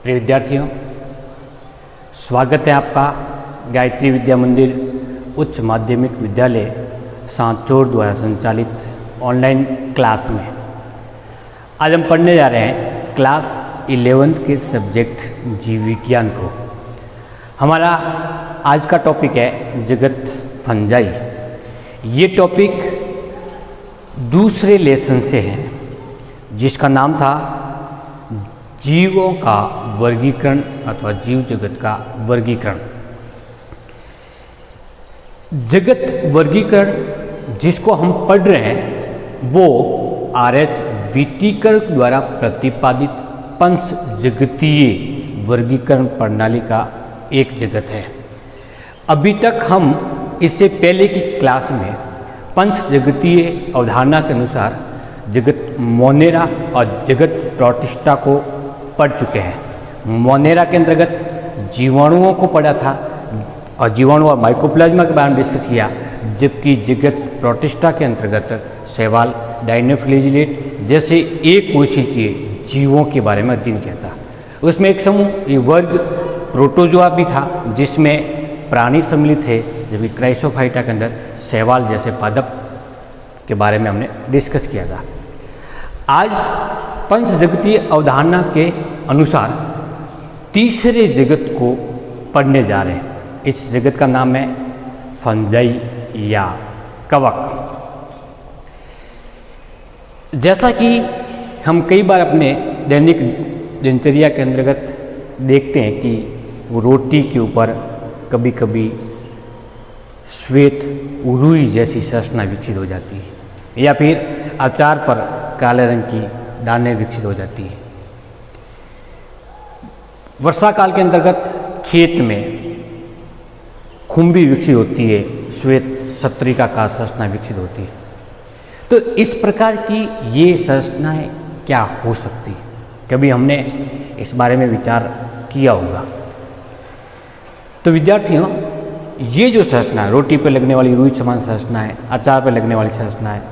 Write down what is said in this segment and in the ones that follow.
प्रिय विद्यार्थियों, स्वागत है आपका गायत्री विद्या मंदिर उच्च माध्यमिक विद्यालय सांचौर द्वारा संचालित ऑनलाइन क्लास में। आज हम पढ़ने जा रहे हैं क्लास 11th के सब्जेक्ट जीव विज्ञान को। हमारा आज का टॉपिक है जगत फंजाई। ये टॉपिक दूसरे लेसन से है जिसका नाम था जीवों का वर्गीकरण अथवा जीव जगत का वर्गीकरण। जगत वर्गीकरण जिसको हम पढ़ रहे हैं वो R.H. व्हिटेकर द्वारा प्रतिपादित पंच जगतीय वर्गीकरण प्रणाली का एक जगत है। अभी तक हम इससे पहले की क्लास में पंच जगतीय अवधारणा के अनुसार जगत मोनेरा और जगत प्रोटिस्टा को पढ़ चुके हैं। मोनेरा के अंतर्गत जीवाणुओं को पढ़ा था और जीवाणु और माइकोप्लाज्मा के बारे में डिस्कस किया, जबकि जगत प्रोटिस्टा के अंतर्गत शैवाल, डायनोफ्लैजिलेट जैसे एक कोशिकीय जीवों के बारे में अध्ययन किया था। उसमें एक समूह ये वर्ग प्रोटोजोआ भी था जिसमें प्राणी सम्मिलित थे, जबकि क्राइसोफाइटा के अंदर शैवाल जैसे पादप के बारे में हमने डिस्कस किया था। आज पंच जगतीय अवधारणा के अनुसार तीसरे जगत को पढ़ने जा रहे हैं। इस जगत का नाम है फंजाई या कवक। जैसा कि हम कई बार अपने दैनिक दिनचर्या के अंतर्गत देखते हैं कि वो रोटी के ऊपर कभी कभी श्वेत उरुई जैसी संरचना विकसित हो जाती है या फिर अचार पर काले रंग की दाने विकसित हो जाती है। वर्षा काल के अंतर्गत खेत में खुम्बी विकसित होती है, श्वेत सत्रिका का संरचना विकसित होती है। तो इस प्रकार की ये संरचनाएं क्या हो सकती है, कभी हमने इस बारे में विचार किया होगा। तो विद्यार्थियों, ये जो संरचना है, रोटी पर लगने वाली रुई समान संरचना है, अचार पर लगने वाली संरचना है,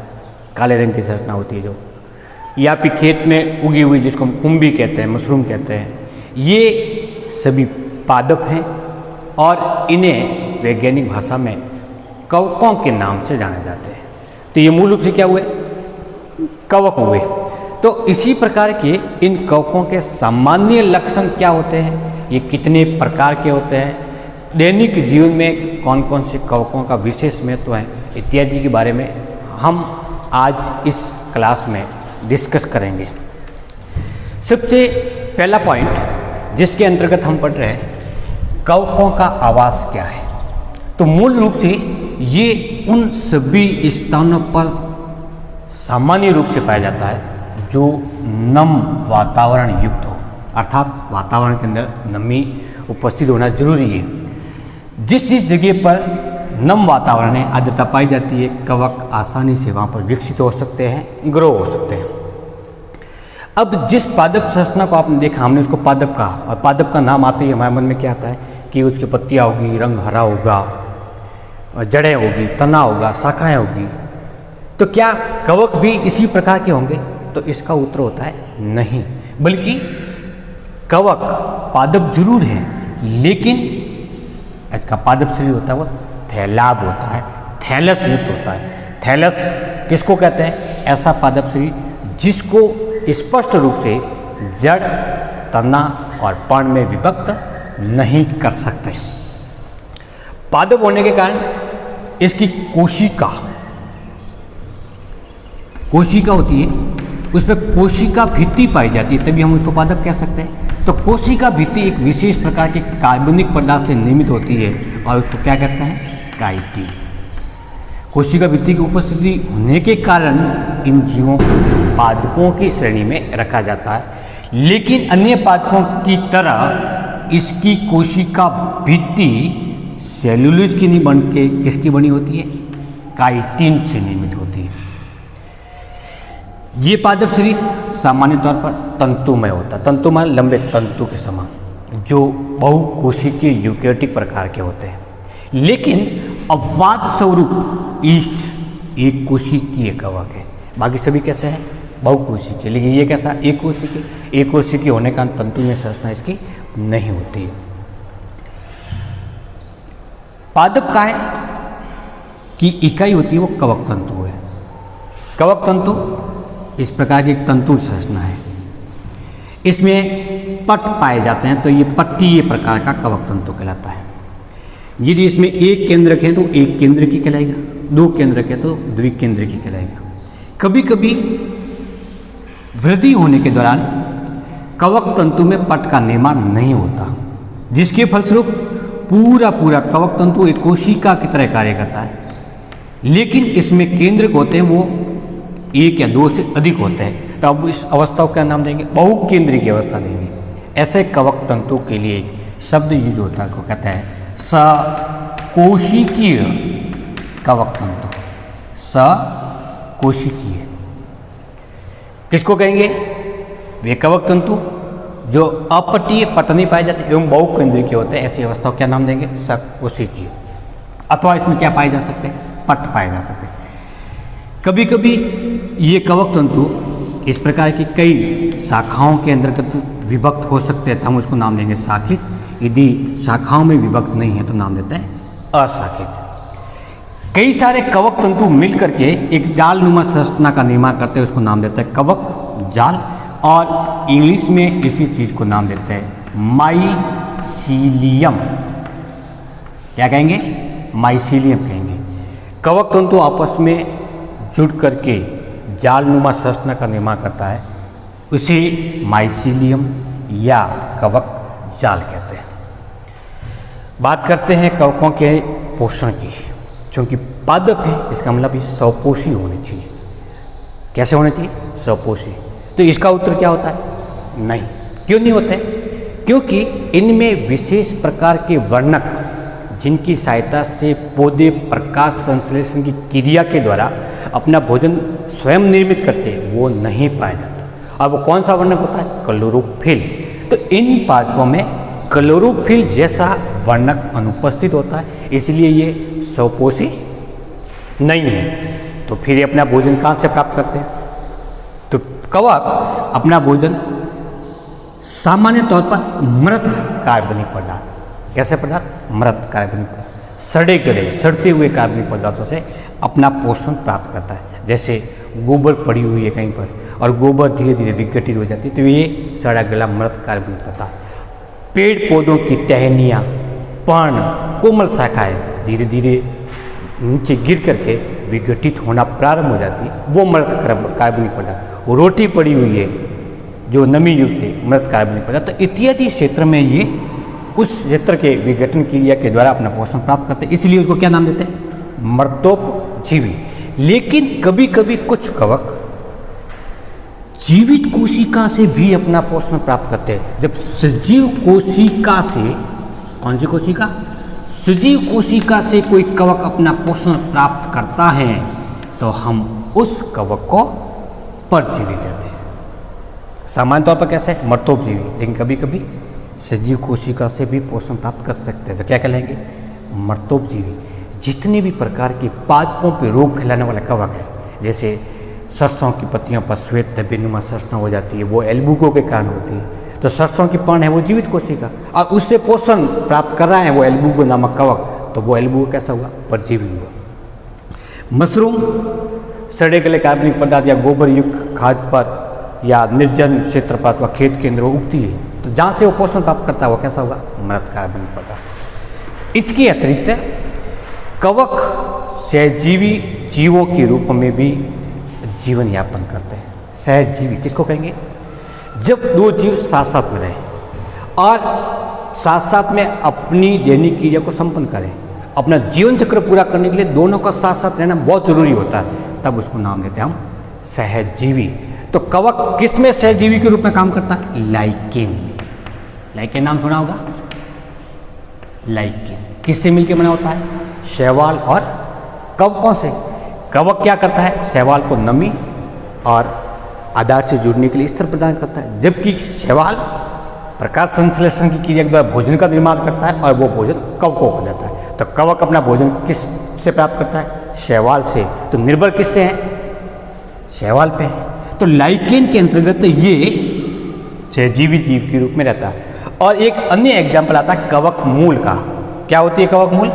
काले रंग की संरचना होती है जो, या फिर खेत में उगी हुई जिसको हम कुंभी कहते हैं, मशरूम कहते हैं, ये सभी पादप हैं और इन्हें वैज्ञानिक भाषा में कवकों के नाम से जाने जाते हैं। तो ये मूल रूप से क्या हुए? कवक हुए। तो इसी प्रकार के इन कवकों के सामान्य लक्षण क्या होते हैं, ये कितने प्रकार के होते हैं, दैनिक जीवन में कौन कौन से कवकों का विशेष महत्व है, इत्यादि के बारे में हम आज इस क्लास में डिस्कस करेंगे। सबसे पहला पॉइंट जिसके अंतर्गत हम पढ़ रहे हैं, कवकों का आवास क्या है। तो मूल रूप से ये उन सभी स्थानों पर सामान्य रूप से पाया जाता है जो नम वातावरण युक्त हो, अर्थात वातावरण के अंदर नमी उपस्थित होना जरूरी है। जिस जगह पर नम वातावरण है, आर्द्रता पाई जाती है, कवक आसानी से वहाँ पर विकसित हो सकते हैं, ग्रो हो सकते हैं। अब जिस पादप संरचना को आपने देखा, हमने उसको पादप कहा, और पादप का नाम आते ही हमारे मन में क्या आता है कि उसकी पत्तियाँ होगी, रंग हरा होगा, जड़ें होगी, तना होगा, शाखाएँ होगी। तो क्या कवक भी इसी प्रकार के होंगे? तो इसका उत्तर होता है नहीं, बल्कि कवक पादप जरूर है, लेकिन इसका पादप शरीर होता है वो थैलाब होता है, थैलस युक्त होता है। थैलस किसको कहते हैं? ऐसा पादप शरीर जिसको स्पष्ट रूप से जड़, तना और पर्ण में विभक्त नहीं कर सकते। पादप होने के कारण इसकी कोशिका होती है, उसमें कोशिका भित्ति पाई जाती है, तभी हम उसको पादप कह सकते हैं। तो कोशिका भित्ति एक विशेष प्रकार के कार्बनिक पदार्थ से निर्मित होती है और उसको क्या कहते हैं? काइटिन। कोशिका भित्ति की उपस्थिति होने के कारण इन जीवों को पादपों की श्रेणी में रखा जाता है, लेकिन अन्य पादपों की तरह इसकी कोशिका भित्ति सेल्यूलोज की नहीं बन के किसकी बनी होती है? काइटिन से निर्मित होती है। ये पादप शरीर सामान्य तौर पर तंतुमय होता है। तंतुमय लंबे तंतु के समान, जो बहुकोशिकीय यूकेरियोटिक प्रकार के होते हैं। लेकिन अपवाद स्वरूप ईस्ट एक कोशिकीय कवक है, बाकी सभी कैसे हैं? बहुकोशिकीय, लेकिन ये कैसा एक कोशिकीय, एक कोशिकीय होने का तंतु में संरचना इसकी नहीं होती है। पादप का है की इकाई होती है वो कवक तंतु है। कवक तंतु इस प्रकार की एक तंतु संरचना है, इसमें पट पाए जाते हैं, तो ये पट्टीय प्रकार का कवक तंतु कहलाता है। यदि इसमें एक केंद्रक है तो एक केंद्र की कहलाएगा, दो केंद्रक है तो द्विकेंद्र की कहलाएगा। कभी कभी वृद्धि होने के दौरान कवक तंतु में पट का निर्माण नहीं होता, जिसके फलस्वरूप पूरा पूरा कवक तंतु एक कोशिका की तरह कार्य करता है, लेकिन इसमें केंद्रक होते हैं वो एक या दो से अधिक होते हैं। तो अब इस अवस्था को क्या नाम देंगे? बहुकेंद्रीय की अवस्था देंगे। ऐसे कवक तंतु के लिए एक शब्द यूज होता है, को कहते हैं सकोशिकीय कवक तंतु। सकोशिकीय किसको कहेंगे? वे कवक तंतु जो अपटीय पट नहीं पाए जाते एवं बहुकेंद्रीय के होते हैं, ऐसी अवस्था को क्या नाम देंगे? सकोशिकीय। अथवा इसमें क्या पाए जा सकते हैं? पट पाए जा सकते हैं। कभी कभी ये कवक तंतु इस प्रकार की कई शाखाओं के अंतर्गत विभक्त हो सकते हैं, तो हम उसको नाम देंगे शाखित। यदि शाखाओं में विभक्त नहीं है तो नाम देते हैं अशाखित। कई सारे कवक तंतु मिल करके एक जालनुमा संरचना का निर्माण करते हैं, उसको नाम देते हैं कवक जाल, और इंग्लिश में इसी चीज को नाम देते हैं माइसीलियम। क्या कहेंगे? माइसीलियम कहेंगे। कवक तंतु आपस में जुड़ करके जालनुमा संरचना का निर्माण करता है, उसे माइसीलियम या कवक जाल कहते हैं। बात करते हैं कवकों के पोषण की। क्योंकि पादप है इसका मतलब ये स्वपोषी होने चाहिए। कैसे होने चाहिए? स्वपोषी। तो इसका उत्तर क्या होता है? नहीं। क्यों नहीं होता है? क्योंकि इनमें विशेष प्रकार के वर्णक जिनकी सहायता से पौधे प्रकाश संश्लेषण की क्रिया के द्वारा अपना भोजन स्वयं निर्मित करते हैं, वो नहीं पाया जाता। और वो कौन सा वर्णक होता है? क्लोरोफिल। तो इन पादपों में क्लोरोफिल जैसा वर्णक अनुपस्थित होता है, इसलिए ये स्वपोषी नहीं है। तो फिर ये अपना भोजन कहाँ से प्राप्त करते हैं? तो कवक अपना भोजन सामान्य तौर पर मृत कार्बनिक पदार्थ, कैसे पदार्थ? मृत कार्बनिक पदार्थ, सड़े गले सड़ते हुए कार्बनिक पदार्थों से अपना पोषण प्राप्त करता है। जैसे गोबर पड़ी हुई है कहीं पर और गोबर धीरे धीरे विघटित हो जाती है, तो ये सड़ा गला मृत कार्बनिक पदार्थ। पेड़ पौधों की टहनियाँ, पर्ण, कोमल शाखाएं धीरे धीरे नीचे गिर करके विघटित होना प्रारंभ हो जाती है, वो मृत कार्बनिक पदार्थ। वो रोटी पड़ी हुई है जो नमी युक्त है, मृत कार्बनिक पदार्थ। तो इत्यादि क्षेत्र में ये उस क्षेत्र के विघटन क्रिया के द्वारा अपना पोषण प्राप्त करते हैं, इसलिए उसको क्या नाम देते हैं? मृतोपजीवी। लेकिन कभी कभी कुछ कवक जीवित कोशिका से भी अपना पोषण प्राप्त करते हैं। जब सजीव कोशिका से, कौन सी कोशिका? सजीव कोशिका से कोई कवक अपना पोषण प्राप्त करता है तो हम उस कवक को परजीवी कहते हैं। सामान्य तौर पर कैसे? मृतोपजीवी। लेकिन कभी कभी सजीव कोशिका से भी पोषण प्राप्त कर सकते हैं, तो क्या कहलाएंगे? मृतोपजीवी। जितने भी प्रकार के पादपों पर रोग फैलाने वाला कवक है, जैसे सरसों की पत्तियों पर श्वेत धब्बेनुमा संरचना हो जाती है, वो एल्बुको के कारण होती है। तो सरसों की पर्ण है वो जीवित कोशिका, और उससे पोषण प्राप्त कर रहा है वो एल्बुको नामक कवक, तो वो एल्बुको कैसा हुआ? परजीवी हुआ। मशरूम सड़े गले कार्बनिक पदार्थ या गोबर युक्त खाद पर या निर्जन क्षेत्र पर अथवा खेत केंद्र उगती है, तो जहाँ से वो पोषण प्राप्त करता है वो कैसा होगा? मृत कार्बनिक पदार्थ। इसके अतिरिक्त कवक सहजीवी जीवों के रूप में भी जीवन यापन करते हैं। सहजीवी किसको कहेंगे? जब दो जीव साथ साथ में रहें और साथ साथ में अपनी दैनिक क्रिया को संपन्न करें, अपना जीवन चक्र पूरा करने के लिए दोनों का साथ साथ रहना बहुत जरूरी होता है, तब उसको नाम देते हैं हम सहजीवी। तो कवक किस में सहजीवी के रूप में काम करता है? लाइकेन में। लाइकेन नाम सुना होगा? लाइकेन किससे मिलकर बना होता है? शैवाल और कवकों से। कवक क्या करता है? शैवाल को नमी और आधार से जुड़ने के लिए स्तर प्रदान करता है, जबकि शैवाल प्रकाश संश्लेषण की क्रिया के द्वारा भोजन का निर्माण करता है और वो भोजन कवकों को देता है। तो कवक अपना भोजन किस से प्राप्त करता है? शैवाल से। तो निर्भर किससे है? शैवाल पे है। तो लाइकेन के अंतर्गत ये सहजीवी जीव के रूप में रहता है। और एक अन्य एग्जाम्पल आता है कवक मूल का। क्या होती है कवक मूल?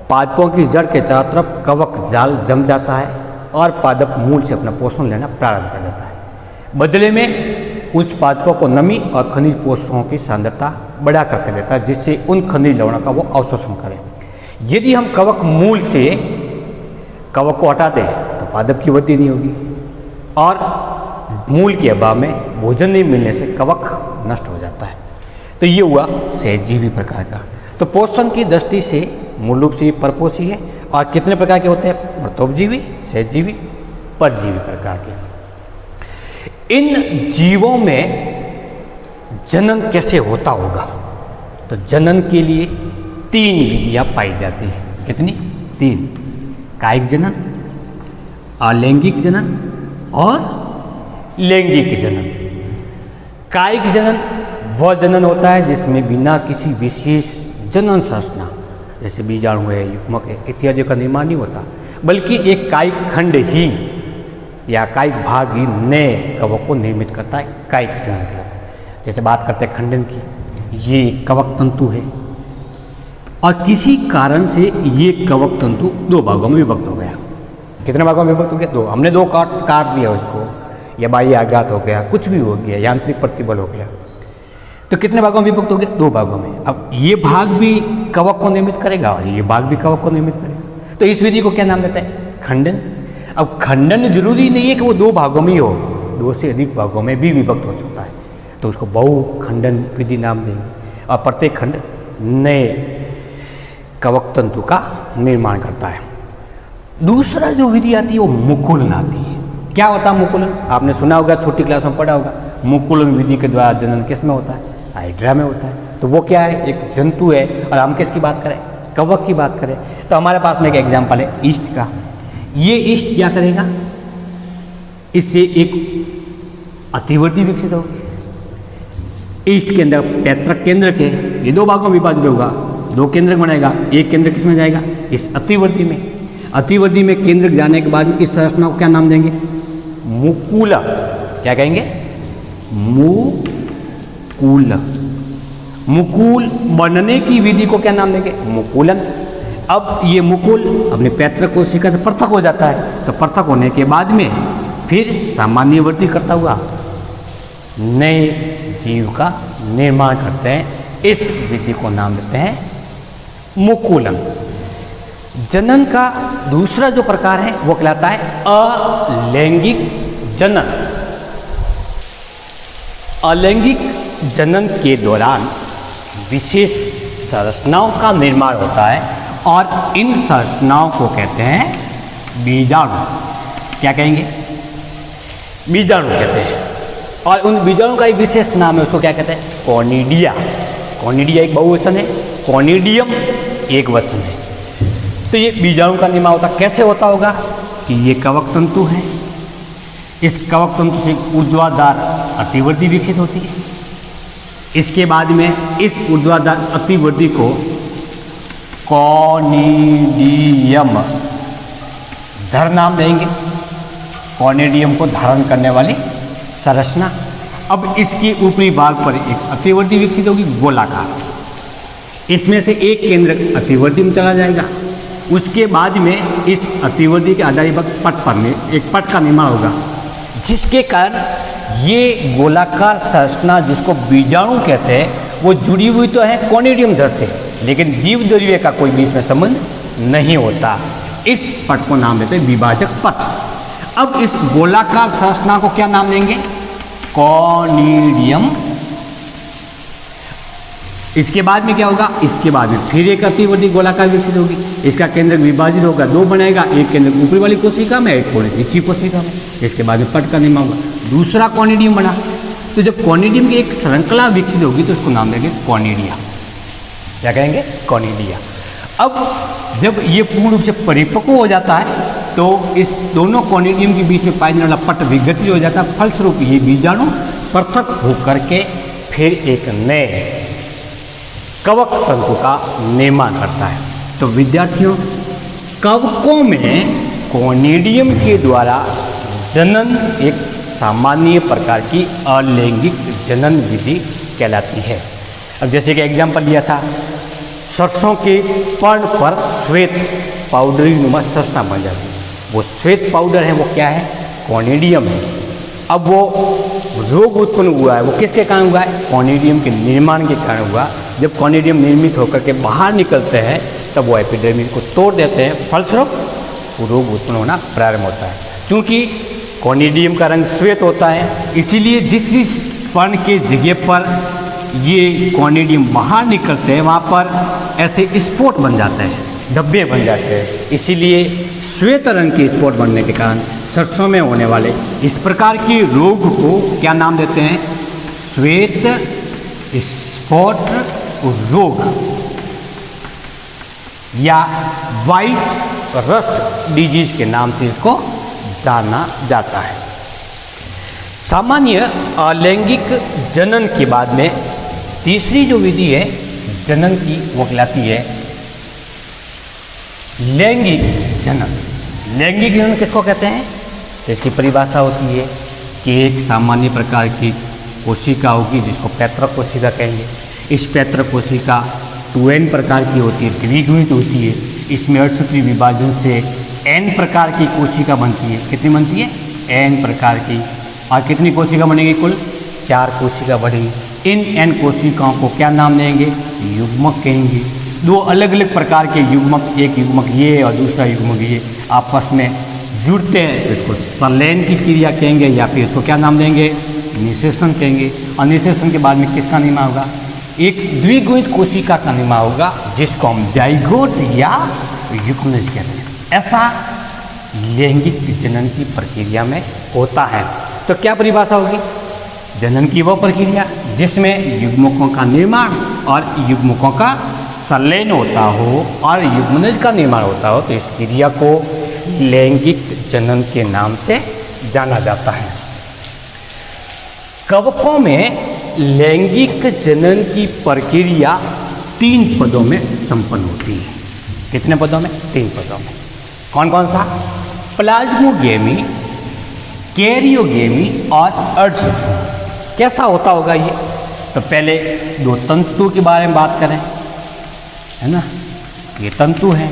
पादपों की जड़ के चारों तरफ कवक जाल जम जाता है और पादप मूल से अपना पोषण लेना प्रारंभ कर देता है। बदले में उस पादपों को नमी और खनिज पोषकों की सांद्रता बढ़ा करके देता है, जिससे उन खनिज लवणों का वो अवशोषण करे। यदि हम कवक मूल से कवक को हटा दें तो पादप की वृद्धि नहीं होगी और मूल के अभाव में भोजन नहीं मिलने से कवक नष्ट हो जाता है। तो ये हुआ सहजीवी प्रकार का। तो पोषण की दृष्टि से मूल रूप से ये परपोषी है। और कितने प्रकार के होते हैं? मृतोपजीवी, सहजीवी, परजीवी प्रकार के। इन जीवों में जनन कैसे होता होगा? तो जनन के लिए 3 विधियां पाई जाती हैं। कितनी? 3। कायिक जनन, अलैंगिक जनन और लैंगिक जनन। कायिक जनन वह जनन होता है जिसमें बिना किसी विशेष जनन संरचना जैसे बीजाणु है, युग्मक है इत्यादि का निर्माण नहीं होता, बल्कि एक कायिक खंड ही या कायिक भाग ही नए कवक को निर्मित करता है, कायिक जनन कहलाता है। जैसे बात करते हैं खंडन की, ये कवक तंतु है और किसी कारण से ये कवक तंतु 2 भागों में विभक्त हो गया। कितने भागों में विभक्त हो गया? 2। हमने 2 काट दिया उसको, या बाह्य आघात हो गया, कुछ भी हो गया, यांत्रिक प्रतिबल हो गया, तो कितने भागों में विभक्त हो गया? 2 भागों में। अब ये भाग भी कवक को निर्मित करेगा और ये भाग भी कवक को निर्मित करेगा। तो इस विधि को क्या नाम देता है? खंडन। अब खंडन जरूरी नहीं है कि वो 2 भागों में ही हो, 2 से अधिक भागों में भी विभक्त हो सकता है, तो उसको बहुखंडन विधि नाम देंगे। और प्रत्येक खंड नए कवक तंतु का निर्माण करता है। दूसरा जो विधि आती है वो मुकुलन आती है। क्या होता है मुकुलन? आपने सुना होगा, छोटी क्लास में पढ़ा होगा। मुकुलन विधि के द्वारा जनन किस में होता है? हाइड्रा में होता है। तो वो क्या है? एक जंतु है और हम किसकी बात करें? कवक की बात करें। तो हमारे पास में एक एग्जाम्पल है ईस्ट का। ये ईस्ट क्या करेगा? इससे एक अतिवर्ती विकसित होगी। ईस्ट के अंदर पैतृक केंद्र के ये 2 भागों में विभाजित होगा, 2 केंद्र बनेगा। एक केंद्र किस में जाएगा? इस अतिवर्ती में। अतिवर्ती में केंद्र जाने के बाद इस संरचना को क्या नाम देंगे? मुकुल। क्या कहेंगे? मुकुल। मुकुल बनने की विधि को क्या नाम देंगे? मुकुलन। अब ये मुकुल अपने पैतृक कोशिका से पृथक हो जाता है, तो पृथक होने के बाद में फिर सामान्य वृद्धि करता हुआ नए जीव का निर्माण करते हैं। इस विधि को नाम देते हैं मुकुलन। जनन का दूसरा जो प्रकार है वो कहलाता है अलैंगिक जनन। अलैंगिक जनन के दौरान विशेष संरचनाओं का निर्माण होता है और इन संरचनाओं को कहते हैं बीजाणु। क्या कहेंगे? बीजाणु कहते हैं। और उन बीजाणु का एक विशेष नाम है, उसको क्या कहते हैं? कॉनिडिया। कॉनिडिया एक बहुवचन है, कॉनिडियम एक वचन है। तो ये बीजाणु का निर्माण होता कैसे होता होगा कि ये कवक तंतु है, इस कवक तंतु से ऊर्ध्वाधर अतिवृद्धि विकसित होती है। इसके बाद में इस ऊर्ध्वाधर अतिवृद्धि को कॉनिडियम धर नाम देंगे। कॉनिडियम को धारण करने वाली संरचना। अब इसके ऊपरी भाग पर एक अतिवृद्धि विकसित होगी गोलाकार। इसमें से एक केंद्र अतिवृद्धि में चला जाएगा। उसके बाद में इस अतिवृद्धि के आधारी पट पर में एक पट का निर्माण होगा, जिसके कारण ये गोलाकार संरचना जिसको बीजाणु कहते हैं वो जुड़ी हुई तो है कॉनिडियम धर से, लेकिन जीव द्रव्य का कोई बीच में संबंध नहीं होता। इस पट को नाम देते हैं विभाजक पट। अब इस गोलाकार संरचना को क्या नाम देंगे? कॉनिडियम। इसके बाद में क्या होगा? इसके बाद में फिर एक अतिवृद्धि गोलाकार विकसित होगी। इसका केंद्र विभाजित होगा, 2 बनेगा, एक केंद्र ऊपरी वाली कोशिका में, एक थोड़ी नीची कोशिका में। इसके बाद में पट का निर्माण होगा, दूसरा कॉनिडियम बना। तो जब कॉनिडियम की एक श्रृंखला विकसित होगी तो उसको नाम देंगे कॉनिडिया। क्या कहेंगे? कॉनिडिया। अब जब ये पूर्ण रूप से परिपक्व हो जाता है तो इस दोनों कॉनिडियम के बीच में पाए जाने वाला पट विघटित हो जाता है। फलस्वरूप ये बीजाणु पृथक होकर के फिर एक नए कवक तंतु का निर्माण करता है। तो विद्यार्थियों, कवकों में कॉनिडियम के द्वारा जनन एक सामान्य प्रकार की अलैंगिक जनन विधि कहलाती है। अब जैसे कि एग्जाम्पल लिया था, सरसों के पर्ण पर श्वेत पाउडरी नुमा संरचना बन जाती है। वो श्वेत पाउडर है वो क्या है? कॉनिडियम है। अब वो रोग उत्पन्न हुआ है, वो किसके कारण हुआ है? कॉनिडियम के निर्माण के कारण हुआ। जब कॉनिडियम निर्मित होकर के बाहर निकलते हैं तब वो एपिडर्मिस को तोड़ देते हैं, फलस्वरूप वो रोग उत्पन्न होना प्रारंभ होता है। क्योंकि कॉनिडियम का रंग श्वेत होता है, इसीलिए जिस पर्ण के जगह पर ये कॉनिडियम बाहर निकलते हैं वहाँ पर ऐसे स्पॉट बन जाते हैं, धब्बे बन जाते हैं। इसीलिए श्वेत रंग के स्पॉट बनने के कारण सरसों में होने वाले इस प्रकार के रोग को क्या नाम देते हैं? श्वेत स्पॉट रोग या वाइट रस्ट डिजीज के नाम से इसको जाना जाता है। सामान्य अलैंगिक जनन के बाद में तीसरी जो विधि है जनन की वो कहलाती है लैंगिक जनन। लैंगिक जनन किसको कहते हैं? तो इसकी परिभाषा होती है कि एक सामान्य प्रकार की कोशिका होगी जिसको पैतृक कोशिका कहेंगे। इस पैतृक कोशिका 2n प्रकार की होती है, द्विगुणित होती है। इसमें अठसूत्री विभाजन से n प्रकार की कोशिका बनती है। कितनी बनती है? n प्रकार की। और कितनी कोशिका बनेगी? कुल 4 कोशिका बढ़ेगी। इन n कोशिकाओं को क्या नाम देंगे? युग्मक कहेंगे। 2 अलग अलग प्रकार के युग्मक, एक युग्मक ये और दूसरा युग्मक ये आपस में जुड़ते हैं तो इसको संलयन की क्रिया कहेंगे या फिर इसको क्या नाम देंगे? निषेचन कहेंगे। और निषेचन के बाद में किसका निर्माण होगा? एक द्विगुणित कोशिका का निर्माण होगा जिसको हम जाइगोट या युग्मनज कहते हैं। ऐसा लैंगिक जनन की प्रक्रिया में होता है। तो क्या परिभाषा होगी? जनन की वह प्रक्रिया जिसमें युग्मकों का निर्माण और युग्मकों का संलयन होता हो और युग्मनज का निर्माण होता हो, तो इस क्रिया को लैंगिक जनन के नाम से जाना जाता है। कवकों में लैंगिक जनन की प्रक्रिया 3 पदों में संपन्न होती है। कितने पदों में? 3 पदों में। कौन कौन सा? प्लाज्मोगेमी, कैरियोगेमी और अर्धसूत्री। कैसा होता होगा ये? तो पहले 2 तंतु के बारे में बात करें, है ना। ये तंतु है,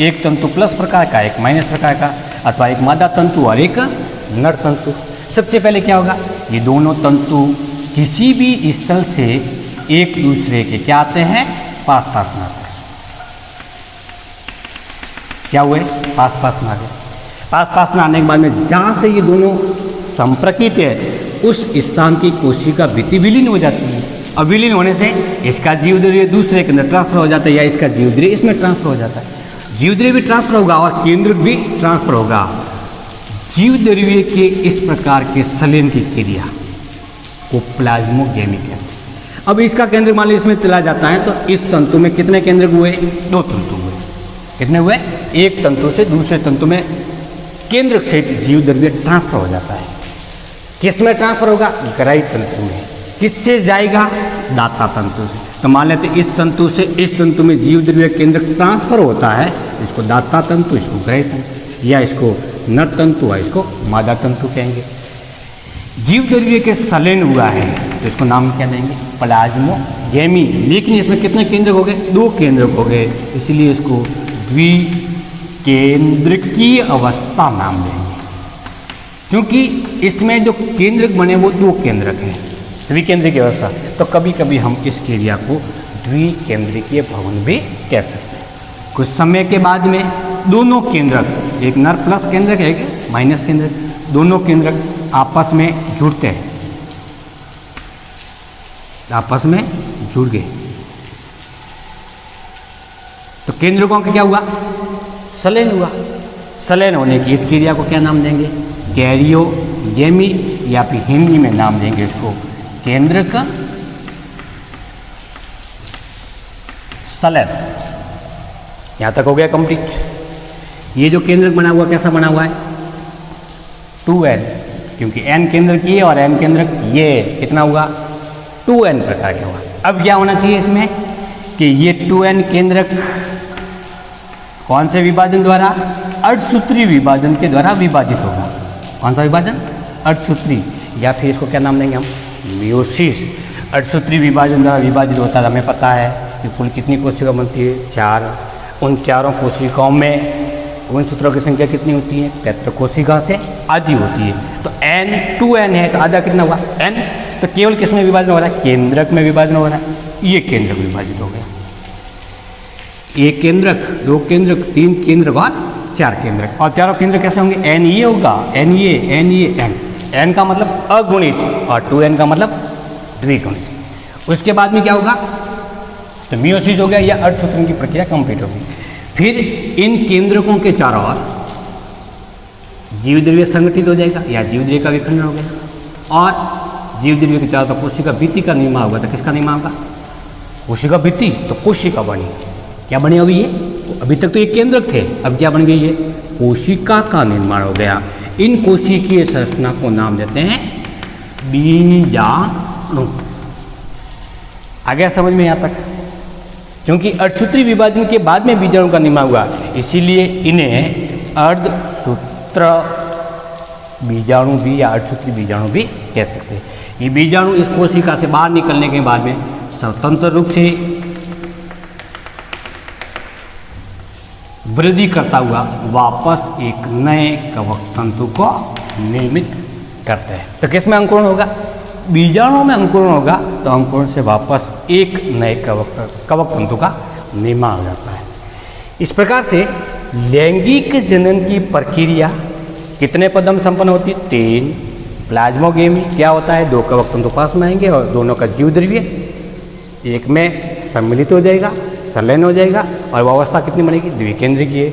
एक तंतु प्लस प्रकार का, एक माइनस प्रकार का, अथवा एक मादा तंतु और एक नर तंतु। सबसे पहले क्या होगा? ये दोनों तंतु किसी भी स्थल से एक दूसरे के क्या आते हैं? पास पास में आते हैं। क्या हुए? पास पास में आ गए। पास पास में आने के बाद में जहाँ से ये दोनों संपर्कित है उस स्थान की कोशिका विलीन हो जाती है। और विलीन होने से इसका जीवद्रव्य दूसरे के अंदर ट्रांसफर हो जाता है या इसका जीवद्रव्य इसमें ट्रांसफर हो जाता है। जीवद्रव्य भी ट्रांसफर होगा और केंद्रक भी ट्रांसफर होगा। जीवद्रव्य के इस प्रकार के संलयन की क्रिया को प्लाज्मोगेमी कहते हैं। अब इसका केंद्र मान लीजिए इसमें चला जाता है तो इस तंतु में कितने केंद्रक हुए? 2 तंतु हुए। कितने हुए? एक तंतु से दूसरे तंतु में केंद्रक से जीवद्रव्य ट्रांसफर हो जाता है। किस में ट्रांसफर होगा? ग्राही तंतु में। किससे जाएगा? दाता तंतु से। तो मान लेते इस तंतु से इस तंतु में जीवद्रव्य केंद्रक ट्रांसफर होता है, इसको दाता तंतु, इसको ग्राही तंतु, या इसको नर तंतु है, इसको मादा तंतु कहेंगे। जीवद्रव्य के संलयन हुआ है तो इसको नाम क्या देंगे? प्लाज्मोगेमी। लेकिन इसमें कितने केंद्रक हो गए? 2 केंद्रक हो गए, इसलिए इसको द्विकेंद्रकीय अवस्था नाम देंगे। क्योंकि इसमें जो केंद्रक बने वो 2 केंद्रक हैं, द्विकेंद्रकीय अवस्था। तो कभी कभी हम इस क्रिया को द्विकेंद्रकीय भवन भी कह सकते हैं। कुछ समय के बाद में दोनों केंद्रक, एक नर प्लस केंद्रक है, एक माइनस केंद्रक, दोनों केंद्रक आपस में जुड़ते हैं, आपस में जुड़ गए तो केंद्रकों का क्या हुआ? संलयन हुआ। संलयन होने की इस क्रिया को क्या नाम देंगे? कैरियोगेमी, या फिर हिंदी में नाम देंगे इसको केंद्रक संलयन। यहां तक हो गया कंप्लीट। ये जो केंद्रक बना हुआ कैसा बना हुआ है? 2n, क्योंकि n केंद्रक ये और n केंद्रक ये, कितना हुआ? 2n प्रकार का हुआ। अब क्या होना चाहिए इसमें कि ये 2n केंद्रक कौन से विभाजन द्वारा? अर्धसूत्री विभाजन के द्वारा विभाजित होगा। कौन सा विभाजन? अर्धसूत्री, या फिर इसको क्या नाम देंगे हम, मियोसिस। अर्धसूत्री विभाजन द्वारा विभाजित होता है, हमें पता है कि कुल कितनी कोशिका बनती है, 4। उन चारों कोशिकाओं में गुणसूत्रों की संख्या कितनी होती है, 73 कोशिका से अधिक होती है। तो n 2n है, तो आधा कितना हुआ, n। तो केवल किस में विभाजन हो रहा है, केंद्रक में विभाजन हो रहा है, ये केंद्रक विभाजित हो गया। एक केंद्रक, 2 केंद्रक, 3 केंद्रक और 4 केंद्रक। और चारों केंद्रक कैसे होंगे, n ये होगा, n ये, n ये, n। n का मतलब अगुणित और 2n का मतलब द्विगुणित। उसके बाद में क्या होगा, तो मियोसिस हो गया, या अर्धसूत्रण की प्रक्रिया कंप्लीट होगी। फिर इन केंद्रकों के चारों ओर जीवद्रव्य संगठित हो जाएगा, या जीवद्रव्य का विखंडन हो गया। और जीवद्रव्य के चारों तरफ कोशिका भित्ति का निर्माण होगा। तो किसका निर्माण होगा, कोशिका भित्ति। तो कोशिका बनी, क्या बनी अभी ये, अभी तक तो ये केंद्रक थे, अब क्या बन गई ये, कोशिका का निर्माण हो गया। इन कोशिकीय संरचना को नाम देते हैं बीजाणु। आ गया समझ में यहाँ तक। क्योंकि अर्धसूत्री विभाजन के बाद में बीजाणु का निर्माण हुआ, इसीलिए इन्हें अर्धसूत्र बीजाणु भी या अर्धसूत्री बीजाणु भी कह सकते हैं। ये बीजाणु इस कोशिका से बाहर निकलने के बाद में स्वतंत्र रूप से वृद्धि करता हुआ वापस एक नए कवक तंतु को निर्मित करते हैं। तो किस में अंकुरण होगा, बीजाणु में अंकुरण होगा, तो अंकुरण से वापस एक नए कवक तंतु का निर्माण हो जाता है। इस प्रकार से लैंगिक जनन की प्रक्रिया कितने पदम संपन्न होती है, 3। प्लाज्मोगेमी क्या होता है, 2 कवक तंतु पास में आएंगे और दोनों का जीवद्रव्य एक में सम्मिलित हो जाएगा, संलयन हो जाएगा, और वह अवस्था कितनी बनेगी, द्विकेंद्रिकीय।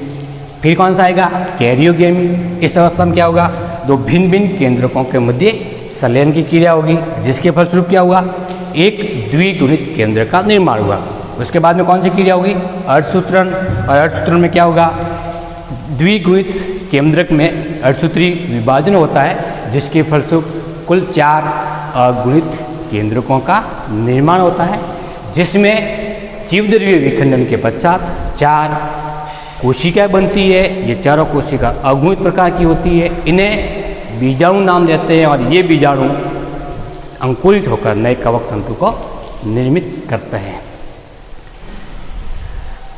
फिर कौन सा आएगा, कैरियोगेमी। इस अवस्था में क्या होगा, 2 भिन्न भिन्न केंद्रकों के मध्य संलयन की क्रिया होगी, जिसके फलस्वरूप क्या हुआ, एक द्विगुणित केंद्र का निर्माण हुआ। उसके बाद में कौन सी क्रिया होगी, अर्धसूत्रण। और अर्धसूत्रण में क्या होगा, द्विगुणित केंद्रक में अर्धसूत्री विभाजन होता है, जिसके फलस्वरूप कुल 4 अगुणित केंद्रकों का निर्माण होता है, जिसमें जीवद्रव्य विखंडन के पश्चात 4 कोशिकाएं बनती है। ये चारों कोशिका अगुणित प्रकार की होती है, इन्हें बीजाणु नाम देते हैं। और ये बीजाणु अंकुरित होकर नए कवक तंतु को निर्मित करते हैं।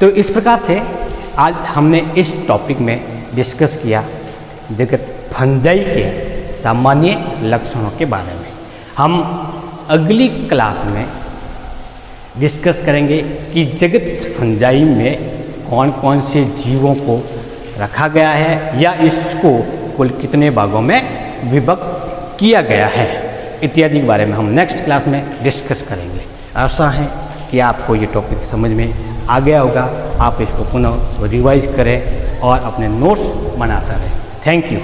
तो इस प्रकार से आज हमने इस टॉपिक में डिस्कस किया जगत फंजाई के सामान्य लक्षणों के बारे में। हम अगली क्लास में डिस्कस करेंगे कि जगत फंजाई में कौन कौन से जीवों को रखा गया है, या इसको कुल कितने भागों में विभक्त किया गया है, इत्यादि के बारे में हम नेक्स्ट क्लास में डिस्कस करेंगे। आशा है कि आपको ये टॉपिक समझ में आ गया होगा। आप इसको पुनः रिवाइज करें और अपने नोट्स बनाते रहें। Thank you.